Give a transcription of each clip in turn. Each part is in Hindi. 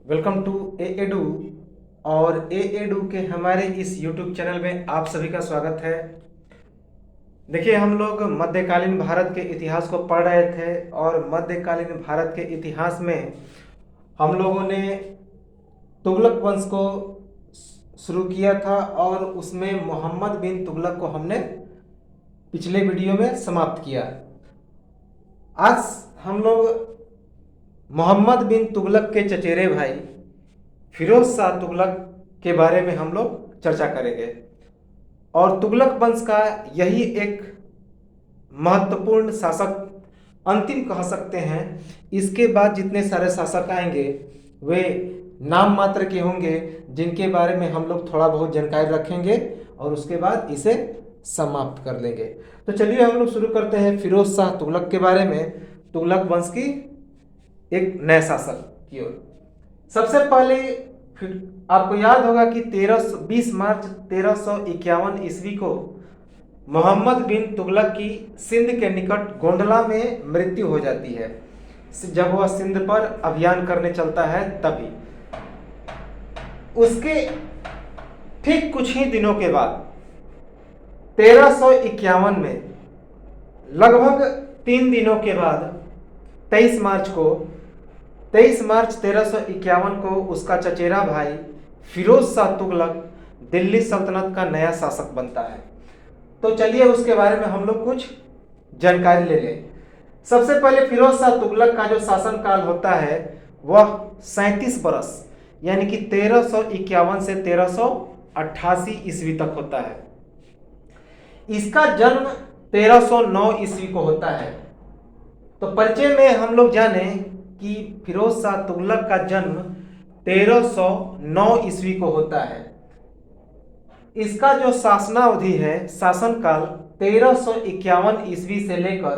Welcome to A edu. और ए एडू के हमारे इस यूट्यूब चैनल में आप सभी का स्वागत है। देखिए, हम लोग मध्यकालीन भारत के इतिहास को पढ़ रहे थे और मध्यकालीन भारत के इतिहास में हम लोगों ने तुगलक वंश को शुरू किया था और उसमें मोहम्मद बिन तुगलक को हमने पिछले वीडियो में समाप्त किया। आज हम लोग मोहम्मद बिन तुगलक के चचेरे भाई फिरोज शाह तुगलक के बारे में हम लोग चर्चा करेंगे। और तुगलक वंश का यही एक महत्वपूर्ण शासक, अंतिम कह सकते हैं। इसके बाद जितने सारे शासक आएंगे वे नाम मात्र के होंगे, जिनके बारे में हम लोग थोड़ा बहुत जानकारी रखेंगे और उसके बाद इसे समाप्त कर लेंगे। तो चलिए हम लोग शुरू करते हैं फिरोज शाह तुगलक के बारे में, तुगलक वंश की एक नए शासक की ओर। सबसे पहले फिर आपको याद होगा कि 20 मार्च 1351 ईस्वी को मोहम्मद बिन तुगलक की सिंध के निकट गोंडला में मृत्यु हो जाती है, जब वह सिंध पर अभियान करने चलता है। तभी उसके ठीक कुछ ही दिनों के बाद 1351 में लगभग 3 दिनों के बाद 23 मार्च 1351 को उसका चचेरा भाई फिरोज शाह तुगलक दिल्ली सल्तनत का नया शासक बनता है। तो चलिए उसके बारे में हम लोग कुछ जानकारी ले लें। सबसे पहले फिरोज शाह तुगलक का जो शासन काल होता है वह 37 बरस यानी कि 1351 से 1388 ईस्वी तक होता है। इसका जन्म 1309 ईस्वी को होता है। तो परिचय में हम लोग जाने कि फिरोज शाह तुगलक का जन्म 1309 ईस्वी को होता है। इसका जो शासनावधि है, शासनकाल 1351 ईस्वी से लेकर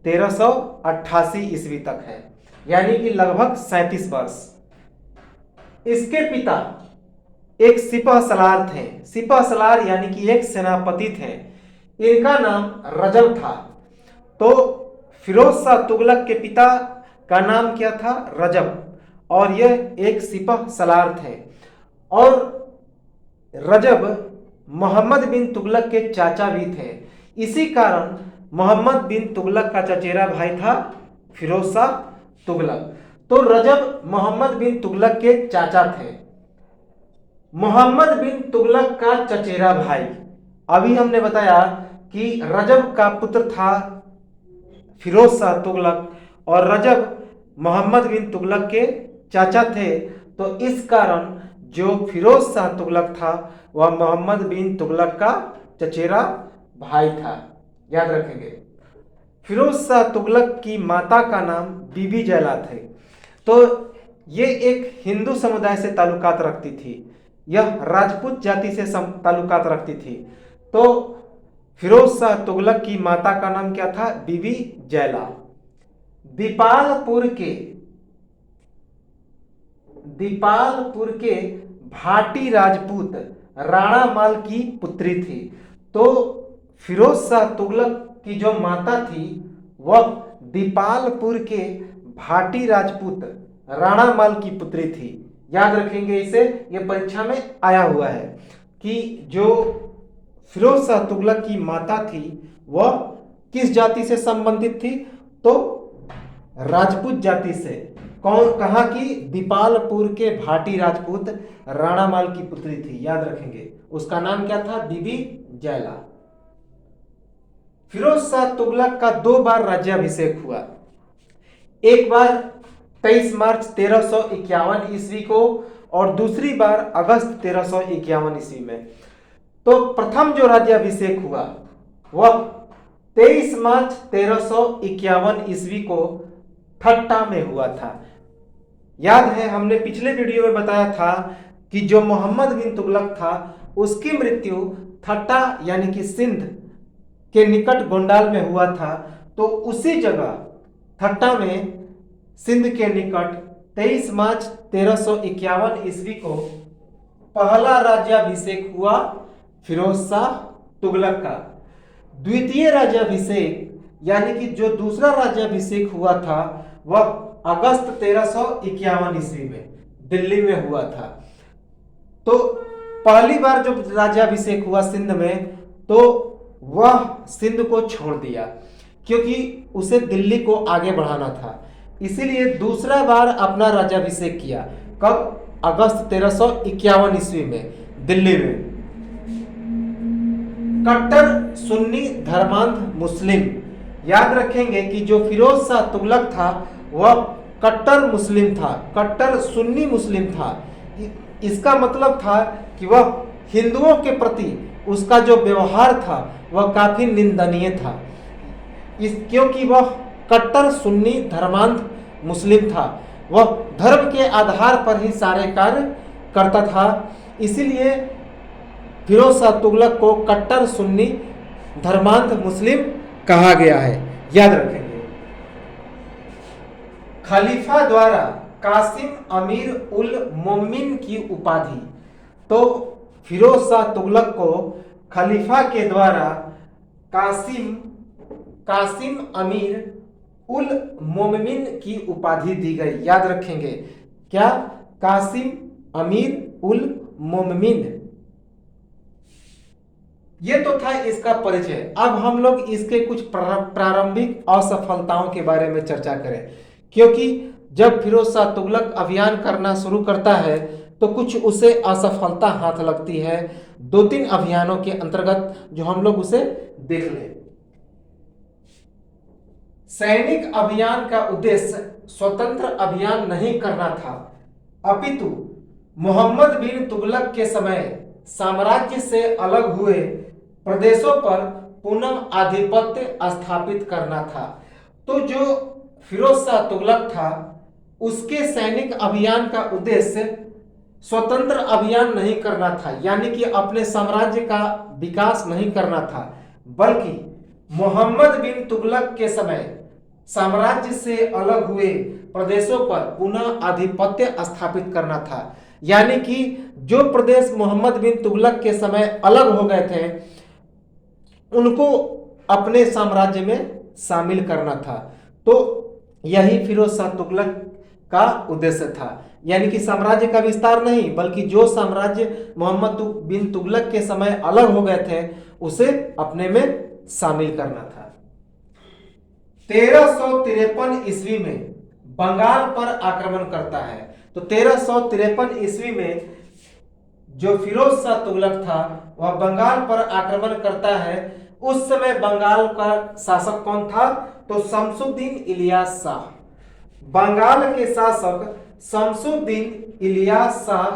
1388 ईस्वी तक है, यानी कि लगभग 37 वर्ष। इसके पिता एक सिपह सलार थे। सिपह सलार यानी कि एक सेनापति थे। इनका नाम रजब था। तो फिरोज शाह तुगलक के पिता का नाम क्या था? रजब। और यह एक सिपह सलार थे। और रजब मोहम्मद बिन तुगलक के चाचा भी थे। इसी कारण मोहम्मद बिन तुगलक का चचेरा भाई था फिरोज शाह तुगलक। तो रजब मोहम्मद बिन तुगलक के चाचा थे। मोहम्मद बिन तुगलक का चचेरा भाई, अभी हमने बताया कि रजब का पुत्र था फिरोज शाह तुगलक और रजब मोहम्मद बिन तुगलक के चाचा थे। तो इस कारण जो फिरोज शाह तुगलक था वह मोहम्मद बिन तुगलक का चचेरा भाई था। याद रखेंगे। फिरोज शाह तुगलक की माता का नाम बीबी जैला थे। तो ये एक हिंदू समुदाय से ताल्लुकात रखती थी। यह राजपूत जाति से ताल्लुकात रखती थी। तो फिरोज शाह तुगलक की माता का नाम क्या था? बीबी जैला। दीपालपुर के भाटी राजपूत राणा माल की पुत्री थी। तो फिरोज शाह तुगलक की जो माता थी वह दीपालपुर के भाटी राजपूत राणा माल की पुत्री थी। याद रखेंगे इसे, यह परीक्षा में आया हुआ है कि जो फिरोज शाह तुगलक की माता थी वह किस जाति से संबंधित थी? तो राजपूत जाति से। कहाँ की? दीपालपुर के भाटी राजपूत राणा माल की पुत्री थी। याद रखेंगे, उसका नाम क्या था? बीबी जैला। फिरोज शाह तुगलक का 2 बार राज्याभिषेक हुआ। एक बार 23 मार्च 1351 ईस्वी को और दूसरी बार अगस्त 1351 ईस्वी में। तो प्रथम जो राज्याभिषेक हुआ वह 23 मार्च 1351 ईस्वी को ठट्टा में हुआ था। याद है, हमने पिछले वीडियो में बताया था कि जो मोहम्मद बिन तुगलक था उसकी मृत्यु ठट्टा यानी कि सिंध के निकट गोंडाल में हुआ था। तो उसी जगह ठट्टा में सिंध के निकट 23 मार्च 1351 ईस्वी को पहला राज्याभिषेक हुआ फिरोज शाह तुगलक का। द्वितीय राज्याभिषेक यानी कि जो दूसरा राज्याभिषेक हुआ था वह अगस्त 1351 ईस्वी में दिल्ली में हुआ था। तो पहली बार जब राज्याभिषेक हुआ सिंध में, तो वह सिंध को छोड़ दिया क्योंकि उसे दिल्ली को आगे बढ़ाना था। इसीलिए दूसरा बार अपना राज्याभिषेक किया। कब? अगस्त 1351 ईस्वी में दिल्ली में। कट्टर सुन्नी धर्मांध मुस्लिम, याद रखेंगे कि जो फिरोज शाह तुगलक था वह कट्टर मुस्लिम था, कट्टर सुन्नी मुस्लिम था। इसका मतलब था कि वह हिंदुओं के प्रति उसका जो व्यवहार था वह काफी निंदनीय था, क्योंकि वह कट्टर सुन्नी धर्मांध मुस्लिम था। वह धर्म के आधार पर ही सारे कार्य करता था। इसीलिए फिरोज शाह तुगलक को कट्टर सुन्नी धर्मांध मुस्लिम कहा गया है, याद रखेंगे। खलीफा द्वारा कासिम अमीर उल मोमिन की उपाधि, तो फिरोज शाह तुगलक को खलीफा के द्वारा कासिम अमीर उल मोमिन की उपाधि दी गई, याद रखेंगे। क्या? कासिम अमीर उल मोमिन। ये तो था इसका परिचय। अब हम लोग इसके कुछ प्रारंभिक असफलताओं के बारे में चर्चा करें, क्योंकि जब फिरोज शाह तुगलक अभियान करना शुरू करता है तो कुछ उसे असफलता हाथ लगती है 2-3 अभियानों के अंतर्गत, जो हम लोग उसे देख लें। सैनिक अभियान का उद्देश्य स्वतंत्र अभियान नहीं करना था, अपितु मोहम्मद बिन तुगलक के समय साम्राज्य से अलग हुए प्रदेशों पर पुनः आधिपत्य स्थापित करना था। तो जो फिरोज शाह तुगलक था उसके सैनिक अभियान का उद्देश्य स्वतंत्र अभियान नहीं करना था, यानी कि अपने साम्राज्य का विकास नहीं करना था, बल्कि मोहम्मद बिन तुगलक के समय साम्राज्य से अलग हुए प्रदेशों पर पुनः आधिपत्य स्थापित करना था। यानी कि जो प्रदेश मोहम्मद बिन तुगलक के समय अलग हो गए थे उनको अपने साम्राज्य में शामिल करना था। तो यही फिरोज शाह तुगलक का उद्देश्य था, यानी कि साम्राज्य का विस्तार नहीं, बल्कि जो साम्राज्य मोहम्मद बिन तुगलक के समय अलग हो गए थे उसे अपने में शामिल करना था। 1353 ईस्वी में बंगाल पर आक्रमण करता है। तो 1353 ईस्वी में जो फिरोज शाह तुगलक था वह बंगाल पर आक्रमण करता है। उस समय बंगाल का शासक कौन था? तो शमसुद्दीन इलियास शाह। बंगाल के शासक शमसुद्दीन इलियास शाह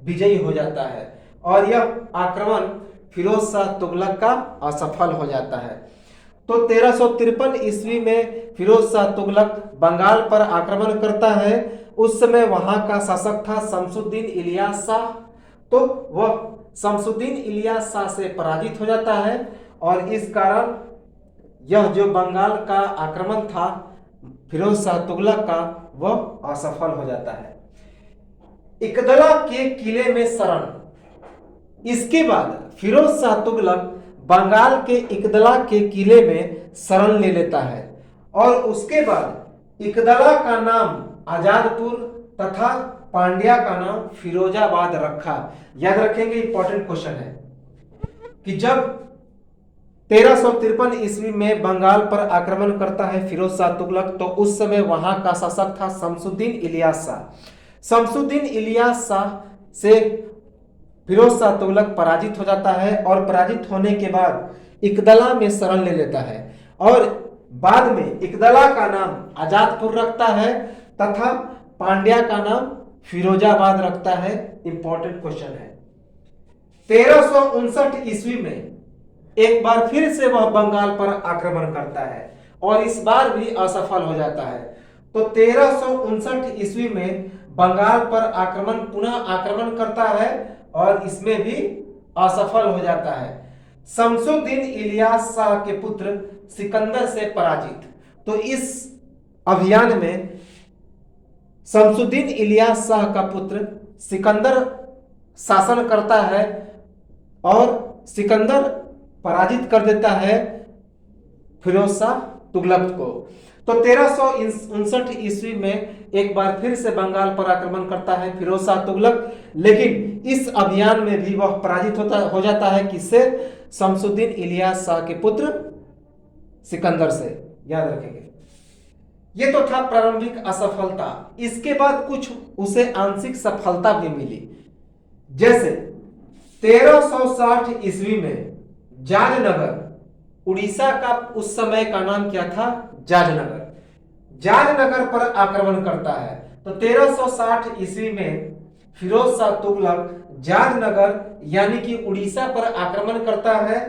विजयी हो जाता है और यह आक्रमण फिरोज शाह तुगलक का असफल हो जाता है। तो 1353 ईस्वी में फिरोज शाह तुगलक बंगाल पर आक्रमण करता है। उस समय वहां का शासक था शमसुद्दीन इलियास शाह। तो वह शमसुद्दीन इलियास शाह से पराजित हो जाता है और इस कारण यह जो बंगाल का आक्रमण था फिरोज शाह तुगलक का वह असफल हो जाता है। इकदला के किले में शरण। इसके बाद फिरोज शाह तुगलक बंगाल के इकदला के किले में शरण ले लेता है और उसके बाद इकदला का नाम आजादपुर तथा पांड्या का नाम फिरोजाबाद रखा। याद रखेंगे, इंपॉर्टेंट क्वेश्चन है कि जब 1353 ईस्वी में बंगाल पर आक्रमण करता है फिरोज शाह तुगलक, तो उस समय वहां का शासक था शमसुद्दीन इलियास शाह। शमसुद्दीन इलियास शाह से फिरोज शाह तुगलक पराजित हो जाता है और पराजित होने के बाद इकदला में शरण ले लेता है और बाद में इकदला का नाम आजादपुर रखता है तथा पांड्या का नाम फिरोजाबाद रखता है। इंपॉर्टेंट क्वेश्चन है। 1359 ईस्वी में एक बार फिर से वह बंगाल पर आक्रमण करता है और इस बार भी असफल हो जाता है। तो 1359 ईस्वी में बंगाल पर पुनः आक्रमण करता है और इसमें भी असफल हो जाता है। शमसुद्दीन इलियास शाह के पुत्र सिकंदर से पराजित। तो इस अभियान में शमसुद्दीन इलियास शाह का पुत्र सिकंदर शासन करता है और सिकंदर पराजित कर देता है फिरोज शाह तुगलक को। तो 1359 ईस्वी में एक बार फिर से बंगाल पर आक्रमण करता है फिरोज शाह तुगलक, लेकिन इस अभियान में भी वह पराजित हो जाता है। किससे? शमसुद्दीन इलियास शाह के पुत्र सिकंदर से। याद रखेंगे। ये तो था प्रारंभिक असफलता। इसके बाद कुछ उसे आंशिक सफलता भी मिली। जैसे 1360 ईस्वी में जाजनगर, उड़ीसा का उस समय का नाम क्या था? जाजनगर। जाजनगर पर आक्रमण करता है। तो 1360 ईस्वी में फिरोज शाह तुगलक जाजनगर यानी कि उड़ीसा पर आक्रमण करता है।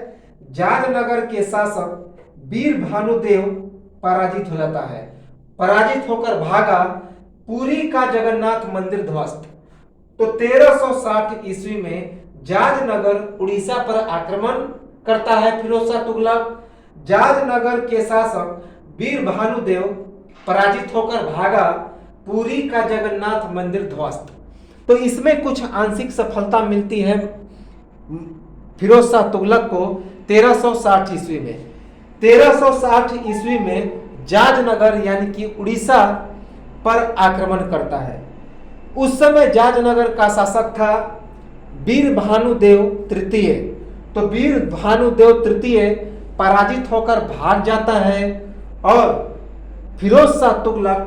जाजनगर के शासक वीर भानुदेव पराजित हो जाता है। पराजित होकर भागा। पुरी का जगन्नाथ मंदिर ध्वस्त। तो 1360 ईस्वी में जाजनगर उड़ीसा पर आक्रमण करता है फिरोज शाह तुगलक। जाजनगर के शासक वीर भानुदेव पराजित होकर भागा। पुरी का जगन्नाथ मंदिर ध्वस्त। तो इसमें कुछ आंशिक सफलता मिलती है फिरोज शाह तुगलक को 1360 ईस्वी में। 1360 ईस्वी में जाजनगर यानी कि उड़ीसा पर आक्रमण करता है। उस समय जाजनगर का शासक था वीर भानुदेव तृतीय। तो वीर भानुदेव तृतीय पराजित होकर भाग जाता है और फिरोज शाह तुगलक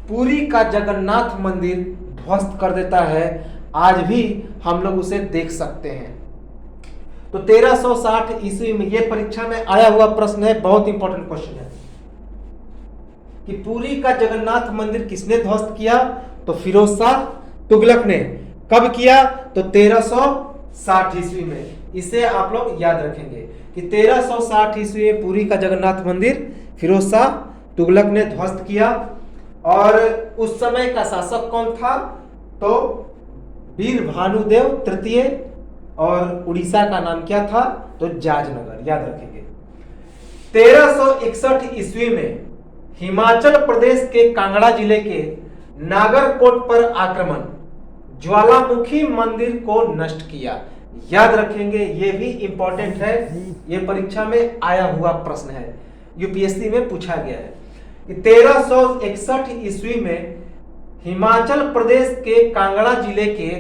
पुरी का जगन्नाथ मंदिर ध्वस्त कर देता है। आज भी हम लोग उसे देख सकते हैं। तो 1360 ईस्वी में यह परीक्षा में आया हुआ प्रश्न है, बहुत इंपॉर्टेंट क्वेश्चन है कि पुरी का जगन्नाथ मंदिर किसने ध्वस्त किया? तो फिरोज शाह तुगलक ने। कब किया? तो 1360 ईस्वी में। इसे आप लोग याद रखेंगे कि 1360 ईस्वी में पुरी का जगन्नाथ मंदिर फिरोज शाह तुगलक ने ध्वस्त किया। और उस समय का शासक कौन था? तो वीर भानुदेव तृतीय। और उड़ीसा का नाम क्या था? तो जाजनगर। याद रखेंगे। 1361 ईस्वी में हिमाचल प्रदेश के कांगड़ा जिले के नागरकोट पर आक्रमण ज्वालामुखी मंदिर को नष्ट किया। याद रखेंगे, यह भी इंपॉर्टेंट है, यह परीक्षा में आया हुआ प्रश्न है, यूपीएससी में पूछा गया है कि 1361 ईस्वी में हिमाचल प्रदेश के कांगड़ा जिले के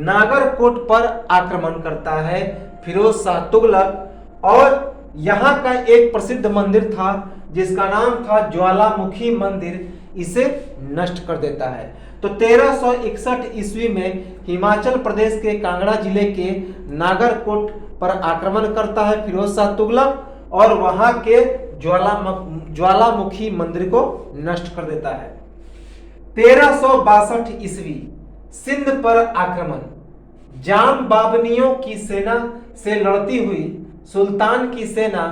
नागरकोट पर आक्रमण करता है फिरोज शाह तुगलक। और यहां का एक प्रसिद्ध मंदिर था जिसका नाम था ज्वालामुखी मंदिर, इसे नष्ट कर देता है। तो 1361 ईस्वी में हिमाचल प्रदेश के कांगड़ा जिले के नागरकोट पर आक्रमण करता है फिरोज शाह तुगलक और वहां के ज्वालामुखी मंदिर को नष्ट कर देता है। 1362 ईस्वी सिंध पर आक्रमण। जाम बाबनियों की सेना से लड़ती हुई सुल्तान की सेना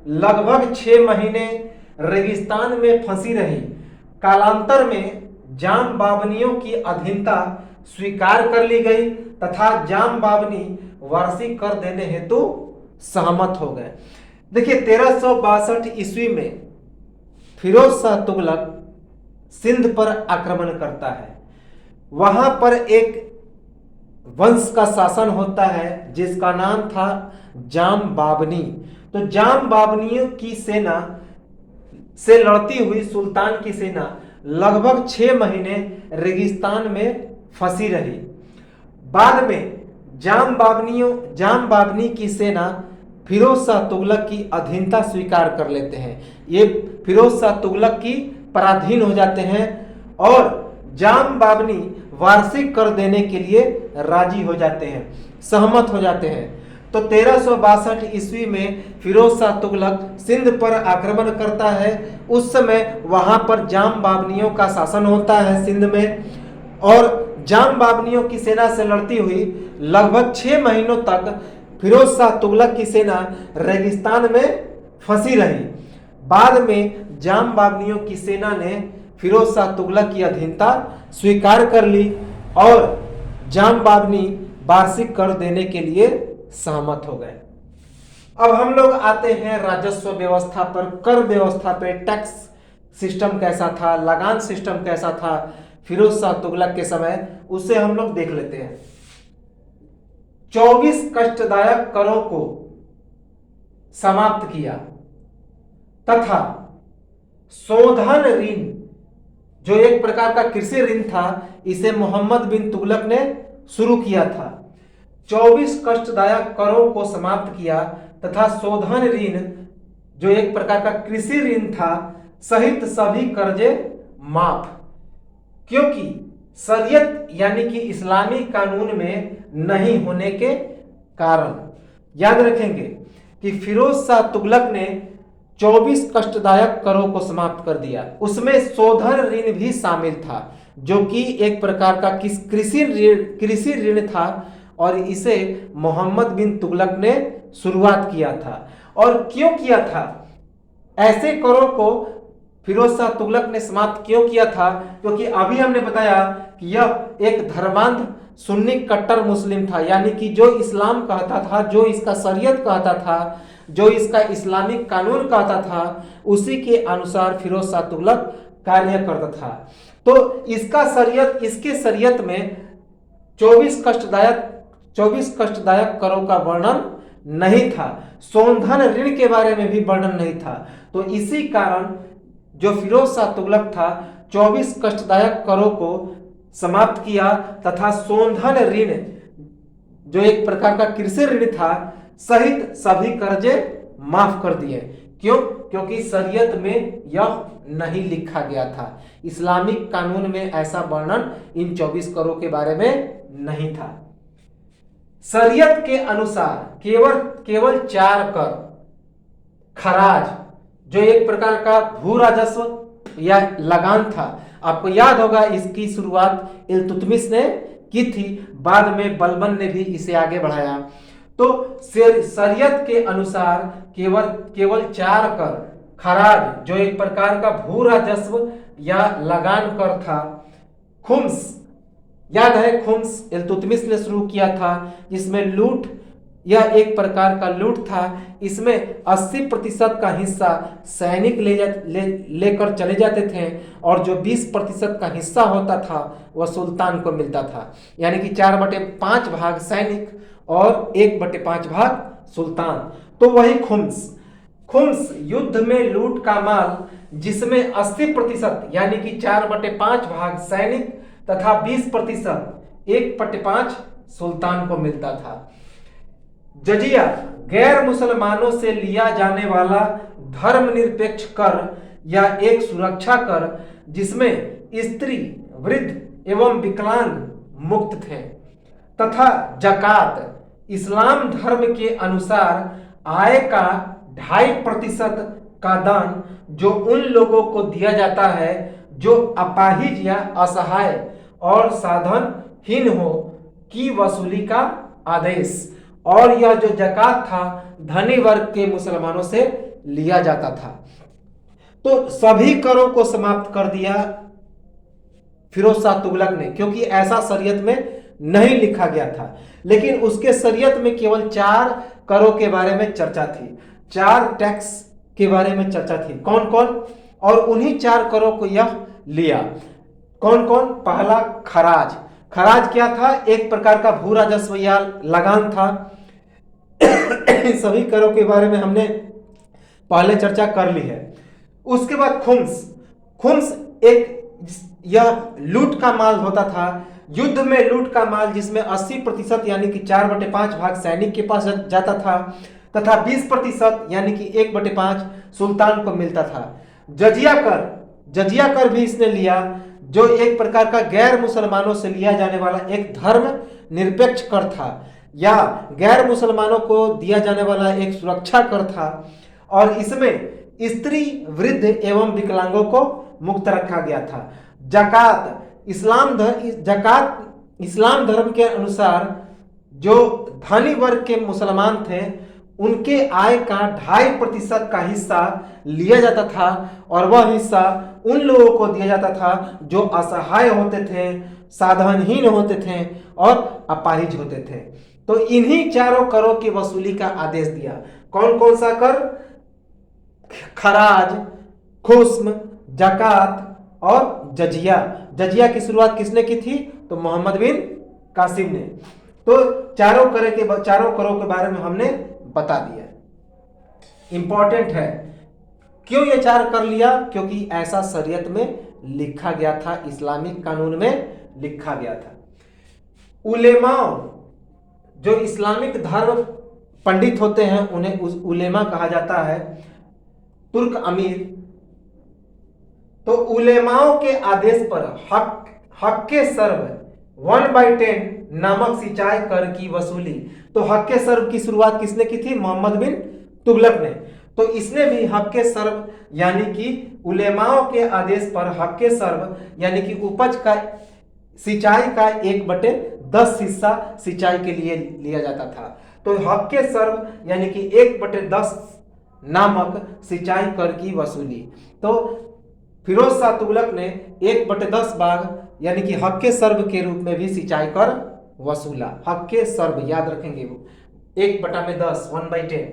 लगभग 6 महीने रेगिस्तान में फंसी रही। कालांतर में जाम बाबनियों की अधीनता स्वीकार कर ली गई तथा जाम बाबनी वार्षिक कर देने हेतु सहमत हो गए। देखिए 1362 ईस्वी में फिरोज शाह तुगलक सिंध पर आक्रमण करता है। वहां पर एक वंश का शासन होता है जिसका नाम था जाम बाबनी। तो जाम बाबनियों की सेना से लड़ती हुई सुल्तान की सेना लगभग 6 महीने रेगिस्तान में फंसी रही। बाद में जाम बाबनी की सेना फिरोज शाह तुगलक की अधीनता स्वीकार कर लेते हैं। ये फिरोज शाह तुगलक की पराधीन हो जाते हैं और जाम बाबनी वार्षिक कर देने के लिए राजी हो जाते हैं, सहमत हो जाते हैं। तो 1362 ईस्वी में फिरोज शाह तुगलक सिंध पर आक्रमण करता है। उस समय वहां पर जाम बाबनियों का शासन होता है सिंध में और जाम बाबनियों की सेना से लड़ती हुई लगभग 6 महीनों तक फिरोज शाह तुगलक की सेना रेगिस्तान में फंसी रही। बाद में जाम बाबनियों की सेना ने फिरोज शाह तुगलक की अधीनता स्वीकार कर ली और जाम बाबनी वार्षिक कर देने के लिए सहमत हो गए। अब हम लोग आते हैं राजस्व व्यवस्था पर, कर व्यवस्था पे। टैक्स सिस्टम कैसा था, लगान सिस्टम कैसा था फिरोज शाह तुगलक के समय, उसे हम लोग देख लेते हैं। 24 कष्टदायक करों को समाप्त किया तथा शोधन ऋण जो एक प्रकार का कृषि ऋण था, इसे मोहम्मद बिन तुगलक ने शुरू किया था। 24 कष्टदायक करों को समाप्त किया तथा शोधन ऋण जो एक प्रकार का कृषि ऋण था सहित सभी कर्जे माफ, क्योंकि शरीयत यानी कि इस्लामी कानून में नहीं होने के कारण। याद रखेंगे कि फिरोज शाह तुगलक ने 24 कष्टदायक करों को समाप्त कर दिया, उसमें शोधन ऋण भी शामिल था जो कि एक प्रकार का कृषि ऋण था और इसे मोहम्मद बिन तुगलक ने शुरुआत किया था। और क्यों किया था? ऐसे करों को फिरोज शाह तुगलक ने समाप्त क्यों किया था? क्योंकि अभी हमने बताया कि यह एक धर्मांध सुन्नी कट्टर मुस्लिम था, यानी कि जो इस्लाम कहता था, जो इसका शरीयत कहता था, जो इसका इस्लामिक कानून कहता था, उसी के अनुसार फिरोज शाह तुगलक कार्य करता था। तो इसके शरीयत में 24 कष्टदायक करों का वर्णन नहीं था, शोधन ऋण के बारे में भी वर्णन नहीं था। तो इसी कारण जो फिरोज शाह तुगलक था 24 कष्टदायक करों को समाप्त किया तथा शोधन ऋण जो एक प्रकार का कृषि ऋण था सहित सभी कर्जे माफ कर दिए। क्यों? क्योंकि शरीयत में यह नहीं लिखा गया था, इस्लामिक कानून में ऐसा वर्णन इन 24 करों के बारे में नहीं था। शरीयत के अनुसार केवल 4 कर, खराज जो एक प्रकार का भू राजस्व या लगान था, आपको याद होगा इसकी शुरुआत इल्तुतमिश ने की थी, बाद में बलबन ने भी इसे आगे बढ़ाया। तो शरीयत के अनुसार केवल 4 कर, खराज जो एक प्रकार का भू राजस्व या लगान कर था, खुम्स याद है, खुम्स इल्तुतमिश ने शुरू किया था, जिसमें लूट, यह एक प्रकार का लूट था। इसमें 80% का हिस्सा सैनिक लेकर चले जाते थे और जो 20% का हिस्सा होता था वह सुल्तान को मिलता था, यानी कि 4/5 भाग सैनिक और 1/5 भाग सुल्तान। तो वही खुम्स युद्ध में लूट का माल, जिसमें 80% यानी कि 4/5 भाग सैनिक तथा 20% 1/5 सुल्तान को मिलता था। जजिया गैर मुसलमानों से लिया जाने वाला धर्मनिरपेक्ष कर या एक सुरक्षा कर, जिसमें स्त्री, वृद्ध एवं विकलांग मुक्त थे, तथा जकात इस्लाम धर्म के अनुसार आय का 2.5% का दान जो उन लोगों को दिया जाता है जो अपाहिज या असहाय और साधनहीन हो की वसूली का आदेश। और यह जो जकात था धनी वर्ग के मुसलमानों से लिया जाता था। तो सभी करों को समाप्त कर दिया फिरोज शाह तुगलक ने, क्योंकि ऐसा शरीयत में नहीं लिखा गया था। लेकिन उसके शरीयत में केवल 4 करों के बारे में चर्चा थी, 4 टैक्स के बारे में चर्चा थी। कौन कौन? और उन्हीं 4 करों को यह लिया। कौन कौन? पहला खराज। खराज क्या था? एक प्रकार का भू राजस्व या लगान था। सभी करों के बारे में हमने पहले चर्चा कर ली है। उसके बाद खुम्स एक यह लूट का माल होता था, युद्ध में लूट का माल, जिसमें 80% यानी कि 4/5 भाग सैनिक के पास जाता था तथा 20% यानी कि 1/5 सुल्तान को मिलता था। जजिया कर भी इसने लिया, जो एक प्रकार का गैर मुसलमानों से लिया जाने वाला एक धर्म निरपेक्ष कर था या गैर मुसलमानों को दिया जाने वाला एक सुरक्षा कर था। और इसमें स्त्री, वृद्ध एवं विकलांगों को मुक्त रखा गया था। जकात इस्लाम धर्म के अनुसार जो धनी वर्ग के मुसलमान थे उनके आय का 2.5% का हिस्सा लिया जाता था और वह हिस्सा उन लोगों को दिया जाता था जो असहाय होते थे, साधनहीन होते थे और अपाहिज होते थे। तो इन्हीं 4 करों की वसूली का आदेश दिया। कौन कौन सा कर? खराज, खुस्म, जकात और जजिया की शुरुआत किसने की थी? तो मोहम्मद बिन कासिम ने। तो चारों करों के बारे में हमने बता दिया। इंपॉर्टेंट है क्यों ये 4 कर लिया? क्योंकि ऐसा शरीयत में लिखा गया था, इस्लामिक कानून में लिखा गया था। उलेमा, जो इस्लामिक धर्म पंडित होते हैं उन्हें उलेमा कहा जाता है, तुर्क अमीर। तो उलेमाओं के आदेश पर हक के सर्व 1/10 नामक सिंचाई कर की वसूली। तो हक के सर्व की शुरुआत किसने की थी? मोहम्मद बिन तुगलक ने। तो इसने भी हक के सर्व यानी कि उलेमाओं के आदेश पर हक के सर्व यानी कि उपज का सिंचाई का 1/10 हिस्सा सिंचाई के लिए लिया जाता था। तो हक के सर्व यानी कि 1/10 नामक सिंचाई कर की वसूली। तो फिरोज शाह तुगलक ने 1/10 भाग यानी कि हक के सर्व के रूप में भी सिंचाई कर वसूला। हक के सर्व याद रखेंगे, वो 1/10 1/10।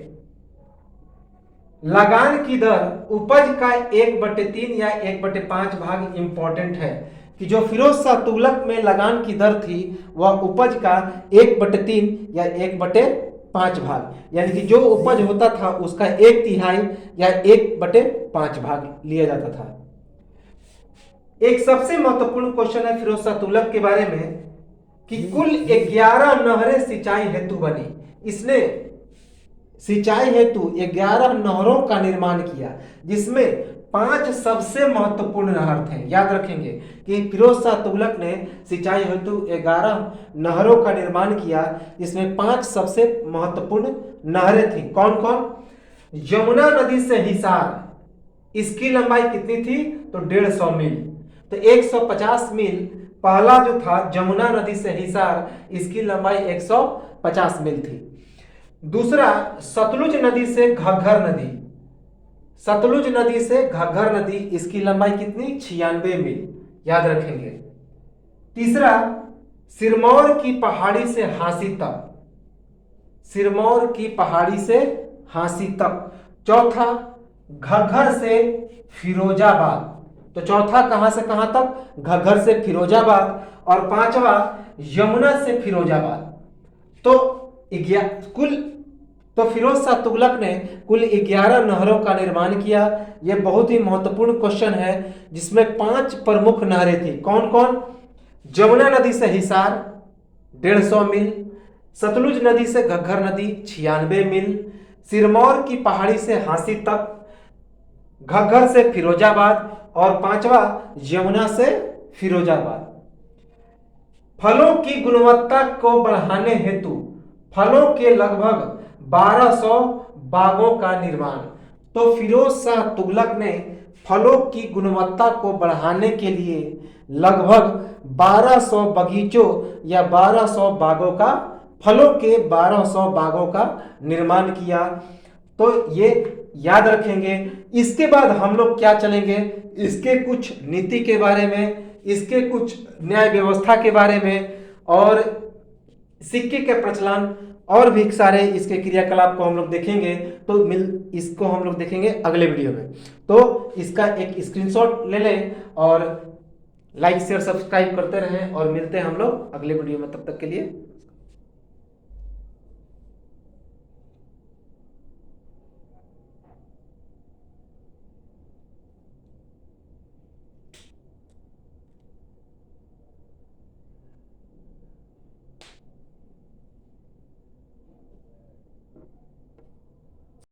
लगान की दर उपज का 1/3 या 1/5 भाग इंपॉर्टेंट है कि जो फिरोज शाह तुगलक में लगान की दर थी वह उपज का 1/3 या 1/5 भाग यानी कि जो उपज होता था उसका 1/3 या 1/5 भाग लिया जाता था। एक सबसे महत्वपूर्ण क्वेश्चन है फिरोज शाह तुगलक के बारे में कि कुल 11 नहरें सिंचाई हेतु बनी। इसने सिंचाई हेतु 11 नहरों का निर्माण किया, जिसमें 5 सबसे महत्वपूर्ण नहर थे। याद रखेंगे कि फिरोज शाह तुगलक ने सिंचाई हेतु 11 नहरों का निर्माण किया, जिसमें 5 सबसे महत्वपूर्ण नहरें थी। कौन कौन? यमुना नदी से हिसार, इसकी लंबाई कितनी थी? तो 150 मील। तो 150 मील पहला जो था यमुना नदी से हिसार, इसकी लंबाई 150 मील थी। दूसरा सतलुज नदी से घग्गर नदी, सतलुज नदी से घग्गर नदी, इसकी लंबाई कितनी? 96 मील। याद रखेंगे। तीसरा सिरमौर की पहाड़ी से हांसी तक, सिरमौर की पहाड़ी से हांसी तक। चौथा घग्गर से फिरोजाबाद, तो चौथा कहां से कहां तक? घग्गर से फिरोजाबाद। और पांचवा यमुना से फिरोजाबाद। तो फिरोज शाह तुगलक ने कुल 11 नहरों का निर्माण किया। यह बहुत ही महत्वपूर्ण क्वेश्चन है, जिसमें 5 प्रमुख नहरें थी। कौन कौन? यमुना नदी से हिसार 150 मील, सतलुज नदी से घग्गर नदी 96 मील, सिरमौर की पहाड़ी से हांसी तक, घग्गर से फिरोजाबाद और पांचवा यमुना से फिरोजाबाद। फलों की गुणवत्ता को बढ़ाने हेतु फलों के लगभग 1200 बागों का निर्माण। तो फिरोज शाह तुगलक ने फलों की गुणवत्ता को बढ़ाने के लिए लगभग 1200 बगीचों या 1200 बागों का, फलों के 1200 बागों का निर्माण किया। तो ये याद रखेंगे। इसके बाद हम लोग क्या चलेंगे? इसके कुछ नीति के बारे में, इसके कुछ न्याय व्यवस्था के बारे में, और सिक्के के प्रचलन और भी सारे इसके क्रियाकलाप को हम लोग देखेंगे। तो इसको हम लोग देखेंगे अगले वीडियो में। तो इसका एक स्क्रीनशॉट ले लें और लाइक शेयर सब्सक्राइब करते रहें, और मिलते हैं हम लोग अगले वीडियो में। तब तक के लिए